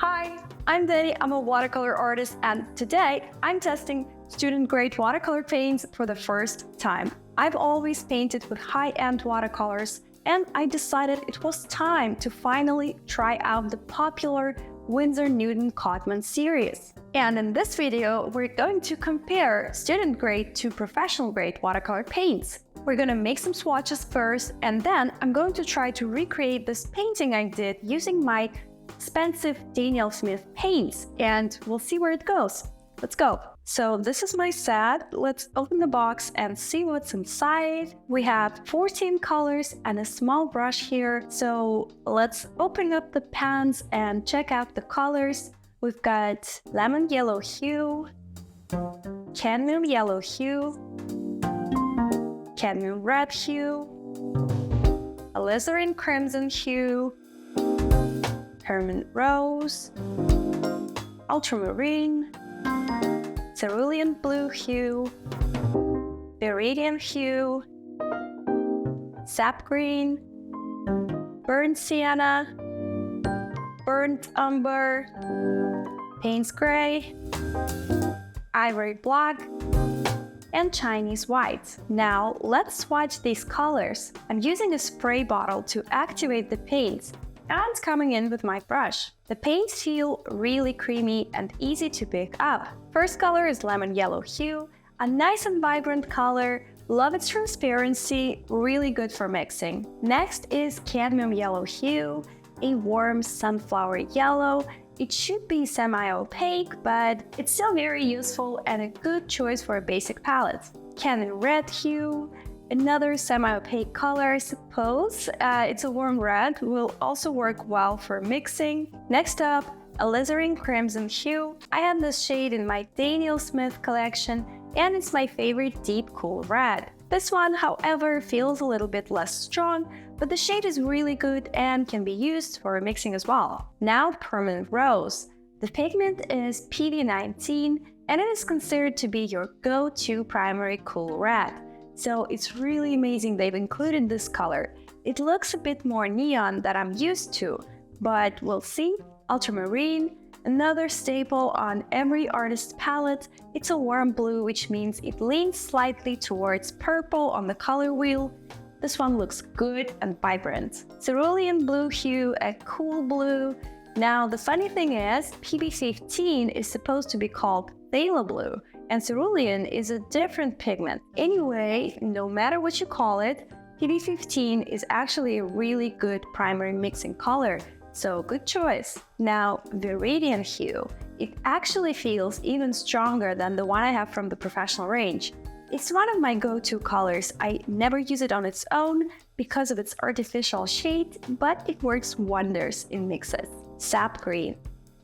Hi, I'm Dani. I'm a watercolor artist, and today I'm testing student-grade watercolor paints for the first time. I've always painted with high-end watercolors, and I decided it was time to finally try out the popular Winsor Newton Cotman series. And in this video, we're going to compare student-grade to professional-grade watercolor paints. We're going to make some swatches first, and then I'm going to try to recreate this painting I did using my expensive Daniel Smith paints, and we'll see where it goes. Let's go. So this is my set. Let's open the box and see what's inside. We have 14 colors and a small brush here. So let's open up the pans and check out the colors. We've got lemon yellow hue, cadmium yellow hue, cadmium red hue, alizarin crimson hue, permanent rose, ultramarine, cerulean blue hue, viridian hue, sap green, burnt sienna, burnt umber, Payne's gray, ivory black, and Chinese white. Now let's swatch these colors. I'm using a spray bottle to activate the paints and coming in with my brush. The paints feel really creamy and easy to pick up. First color is lemon yellow hue, a nice and vibrant color. Love its transparency, really good for mixing. Next is cadmium yellow hue, a warm sunflower yellow. It should be semi-opaque, but it's still very useful and a good choice for a basic palette. Cadmium red hue, another semi-opaque color, I suppose. It's a warm red, will also work well for mixing. Next up, alizarin crimson hue. I have this shade in my Daniel Smith collection, and it's my favorite deep cool red. This one, however, feels a little bit less strong, but the shade is really good and can be used for mixing as well. Now, permanent rose. The pigment is PV19, and it is considered to be your go-to primary cool red. So it's really amazing they've included this color. It looks a bit more neon than I'm used to, but we'll see. Ultramarine, another staple on every artist's palette. It's a warm blue, which means it leans slightly towards purple on the color wheel. This one looks good and vibrant. Cerulean blue hue, a cool blue. Now the funny thing is, PB15 is supposed to be called phthalo blue, and cerulean is a different pigment. Anyway, no matter what you call it, PB15 is actually a really good primary mixing color, so good choice. Now, viridian hue. It actually feels even stronger than the one I have from the professional range. It's one of my go-to colors. I never use it on its own because of its artificial shade, but it works wonders in mixes. Sap green.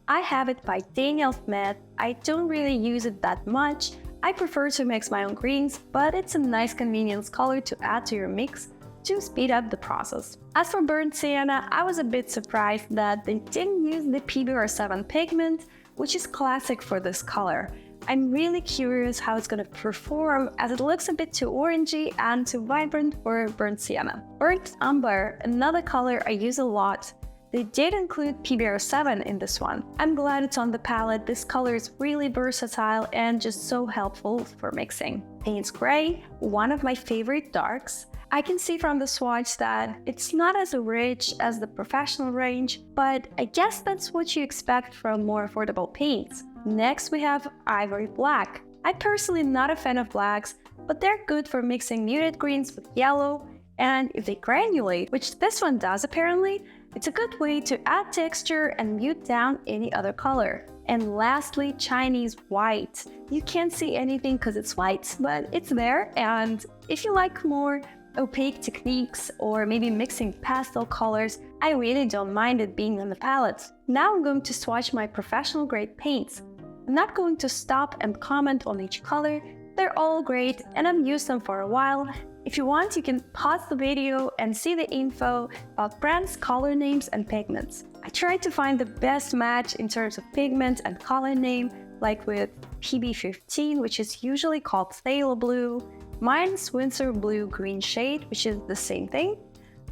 I have it by Daniel Smith. I don't really use it that much. I prefer to mix my own greens, but it's a nice convenience color to add to your mix to speed up the process. As for burnt sienna, I was a bit surprised that they didn't use the PBR7 pigment, which is classic for this color. I'm really curious how it's going to perform, as it looks a bit too orangey and too vibrant for burnt sienna. Burnt umber, another color I use a lot. They did include PBR7 in this one. I'm glad it's on the palette. This color is really versatile and just so helpful for mixing. Payne's gray, one of my favorite darks. I can see from the swatch that it's not as rich as the professional range, but I guess that's what you expect from more affordable paints. Next, we have ivory black. I'm personally not a fan of blacks, but they're good for mixing muted greens with yellow, and if they granulate, which this one does apparently, it's a good way to add texture and mute down any other color. And lastly, Chinese white. You can't see anything because it's white, but it's there, and if you like more opaque techniques or maybe mixing pastel colors, I really don't mind it being on the palette. Now I'm going to swatch my professional grade paints. I'm not going to stop and comment on each color. They're all great and I've used them for a while. If you want, you can pause the video and see the info about brands, color names, and pigments. I tried to find the best match in terms of pigment and color name, like with PB15, which is usually called phthalo blue. Mine's Winsor blue green shade, which is the same thing.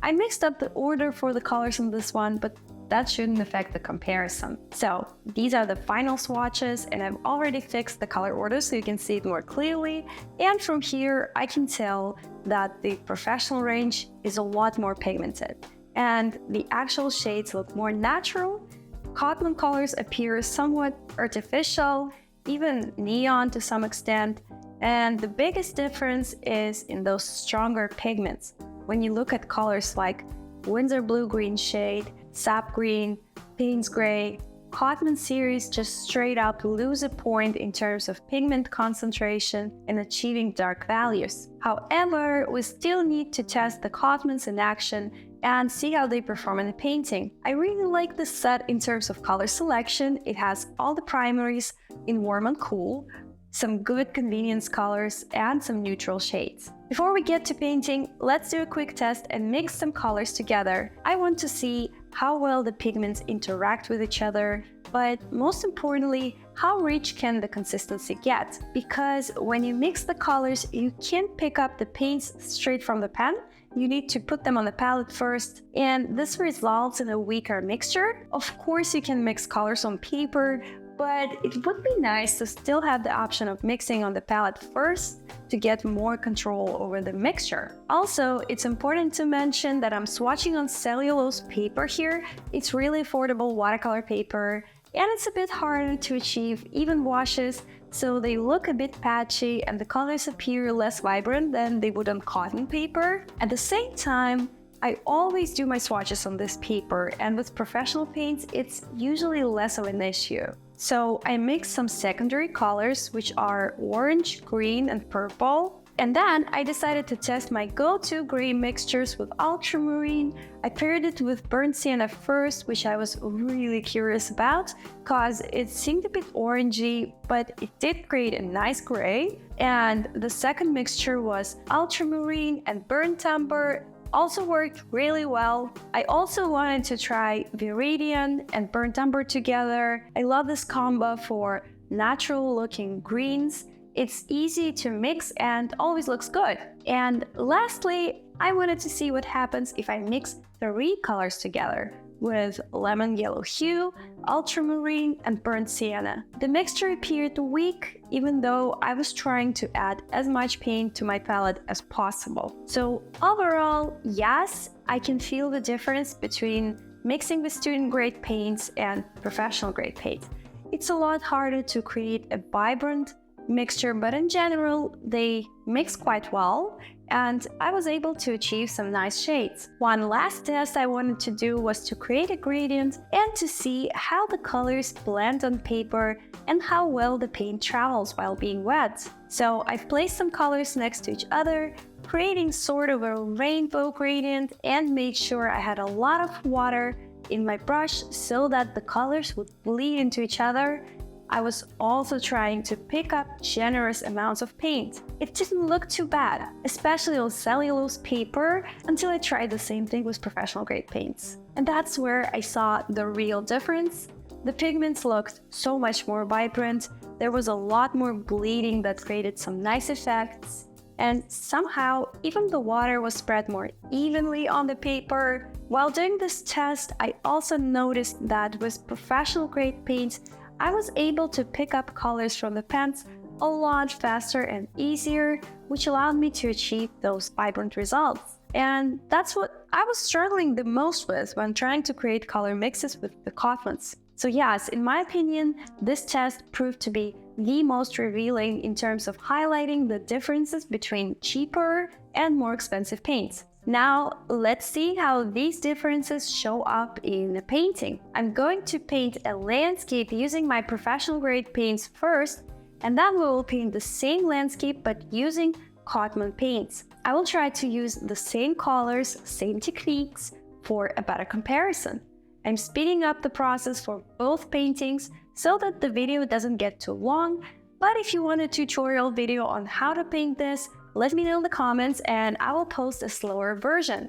I mixed up the order for the colors in this one, but that shouldn't affect the comparison. So these are the final swatches, and I've already fixed the color order so you can see it more clearly. And from here, I can tell that the professional range is a lot more pigmented, and the actual shades look more natural. Cotman colors appear somewhat artificial, even neon to some extent. And the biggest difference is in those stronger pigments. When you look at colors like Winsor blue-green shade, sap green, Payne's gray, Cotman series just straight up lose a point in terms of pigment concentration and achieving dark values. However, we still need to test the Cotmans in action and see how they perform in the painting. I really like this set in terms of color selection. It has all the primaries in warm and cool, some good convenience colors, and some neutral shades. Before we get to painting, let's do a quick test and mix some colors together. I want to see how well the pigments interact with each other, but most importantly, how rich can the consistency get? Because when you mix the colors, you can't pick up the paints straight from the pen. You need to put them on the palette first, and this results in a weaker mixture. Of course, you can mix colors on paper, but it would be nice to still have the option of mixing on the palette first to get more control over the mixture. Also, it's important to mention that I'm swatching on cellulose paper here. It's really affordable watercolor paper, and it's a bit harder to achieve even washes, so they look a bit patchy and the colors appear less vibrant than they would on cotton paper. At the same time, I always do my swatches on this paper, and with professional paints, it's usually less of an issue. So I mixed some secondary colors, which are orange, green, and purple. And then I decided to test my go-to gray mixtures with ultramarine. I paired it with burnt sienna first, which I was really curious about because it seemed a bit orangey, but it did create a nice gray. And the second mixture was ultramarine and burnt umber. Also worked really well. I also wanted to try Viridian and burnt umber together. I love this combo for natural looking greens. It's easy to mix and always looks good. And lastly, I wanted to see what happens if I mix 3 colors together with lemon yellow hue, ultramarine, and burnt sienna. The mixture appeared weak, even though I was trying to add as much paint to my palette as possible. So overall, yes, I can feel the difference between mixing with student-grade paints and professional-grade paints. It's a lot harder to create a vibrant mixture, but in general, they mix quite well, and I was able to achieve some nice shades. One last test I wanted to do was to create a gradient and to see how the colors blend on paper and how well the paint travels while being wet. So I've placed some colors next to each other, creating sort of a rainbow gradient, and made sure I had a lot of water in my brush so that the colors would bleed into each other. I was also trying to pick up generous amounts of paint. It didn't look too bad, especially on cellulose paper, until I tried the same thing with professional grade paints. And that's where I saw the real difference. The pigments looked so much more vibrant, there was a lot more bleeding that created some nice effects, and somehow even the water was spread more evenly on the paper. While doing this test, I also noticed that with professional grade paints, I was able to pick up colors from the pens a lot faster and easier, which allowed me to achieve those vibrant results. And that's what I was struggling the most with when trying to create color mixes with the Cotmans. So yes, in my opinion, this test proved to be the most revealing in terms of highlighting the differences between cheaper and more expensive paints. Now, let's see how these differences show up in a painting. I'm going to paint a landscape using my professional grade paints first, and then we will paint the same landscape but using Cotman paints. I will try to use the same colors, same techniques for a better comparison. I'm speeding up the process for both paintings so that the video doesn't get too long, but if you want a tutorial video on how to paint this, let me know in the comments and I will post a slower version.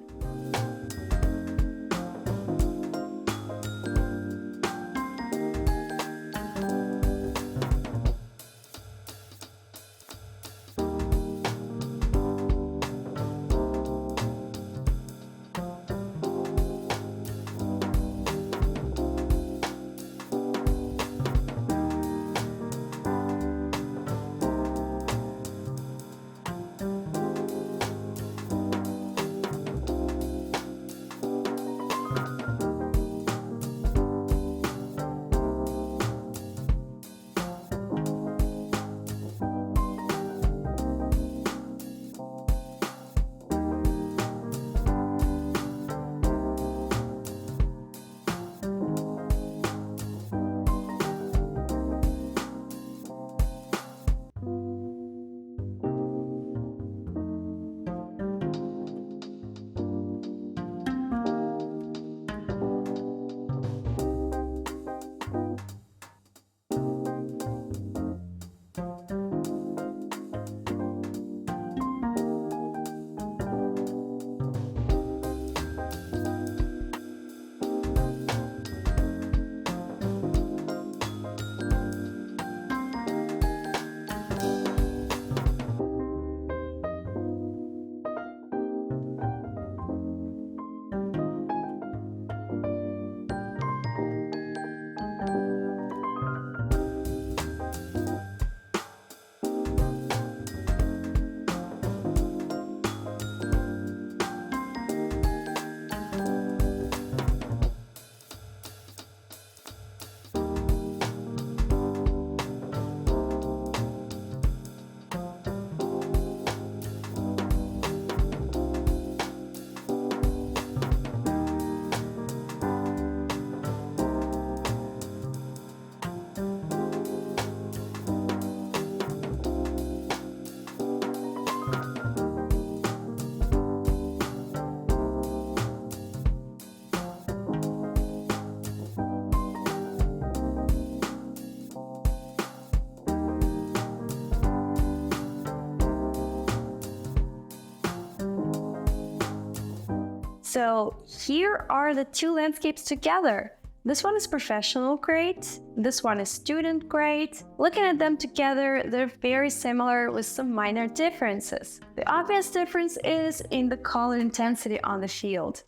So here are the two landscapes together. This one is professional grade, this one is student grade. Looking at them together, they're very similar with some minor differences. The obvious difference is in the color intensity on the field.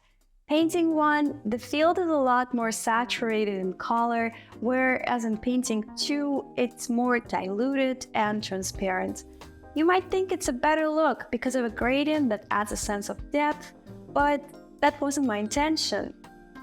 Painting 1, the field is a lot more saturated in color, whereas in painting 2, it's more diluted and transparent. You might think it's a better look because of a gradient that adds a sense of depth, but that wasn't my intention.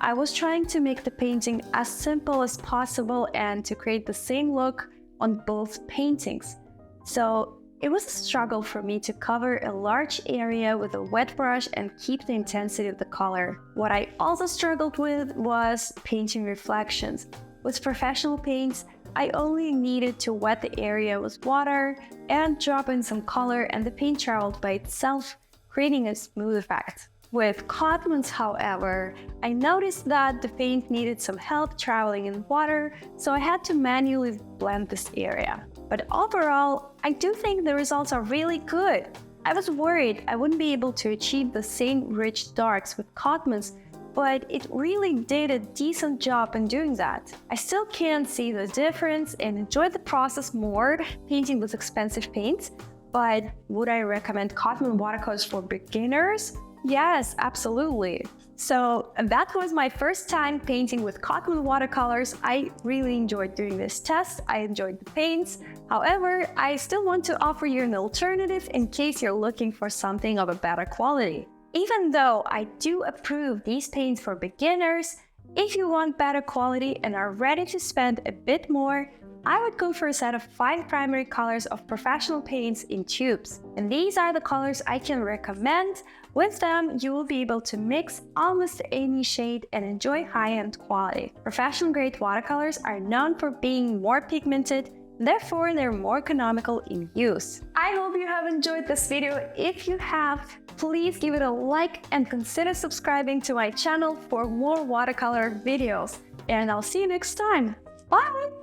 I was trying to make the painting as simple as possible and to create the same look on both paintings. So it was a struggle for me to cover a large area with a wet brush and keep the intensity of the color. What I also struggled with was painting reflections. With professional paints, I only needed to wet the area with water and drop in some color, and the paint traveled by itself, creating a smooth effect. With Cotmans, however, I noticed that the paint needed some help traveling in water, so I had to manually blend this area. But overall, I do think the results are really good. I was worried I wouldn't be able to achieve the same rich darks with Cotmans, but it really did a decent job in doing that. I still can't see the difference and enjoy the process more painting with expensive paints, but would I recommend Cotman watercolors for beginners? Yes, absolutely. So that was my first time painting with Cotman watercolors. I really enjoyed doing this test. I enjoyed the paints. However, I still want to offer you an alternative in case you're looking for something of a better quality. Even though I do approve these paints for beginners, if you want better quality and are ready to spend a bit more, I would go for a set of 5 primary colors of professional paints in tubes. And these are the colors I can recommend. With them, you will be able to mix almost any shade and enjoy high-end quality. Professional grade watercolors are known for being more pigmented, therefore they're more economical in use. I hope you have enjoyed this video. If you have, please give it a like and consider subscribing to my channel for more watercolor videos. And I'll see you next time. Bye!